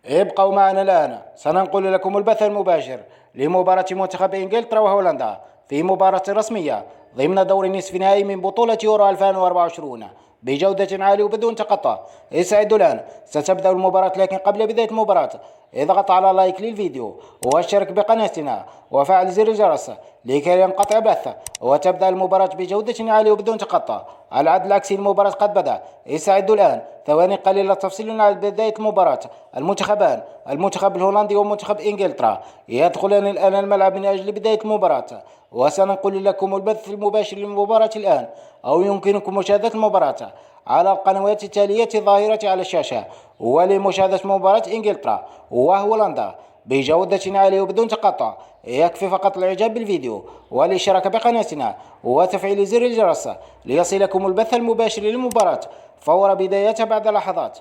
ابقوا معنا الآن، سننقل لكم البث المباشر لمباراة منتخب إنجلترا وهولندا في مباراة رسمية ضمن دور نصف نهائي من بطولة يورو 2024 بجودة عالية وبدون تقطع. استعدوا الآن، ستبدأ المباراة، لكن قبل بداية المباراة اضغط على لايك للفيديو واشترك بقناتنا وفعل زر الجرس لكي ينقطع بث وتبدأ المباراة بجودة عالية وبدون تقطع. العد العكسي المباراة قد بدأ. استعدوا الآن، ثواني قليلة تفصيل على بداية المباراة. المنتخبان، المنتخب الهولندي ومنتخب إنجلترا، يدخلان الآن الملعب من أجل بداية المباراة، وسننقل لكم البث المباشر للمباراة الآن، أو يمكنكم مشاهدة المباراة على القنوات التالية الظاهرة على الشاشة. ولمشاهدة مباراة إنجلترا وهولندا بجودة عالية وبدون تقطع، يكفي فقط الإعجاب بالفيديو والاشتراك بقناتنا وتفعيل زر الجرس ليصلكم البث المباشر للمباراة فور بدايتها بعد لحظات.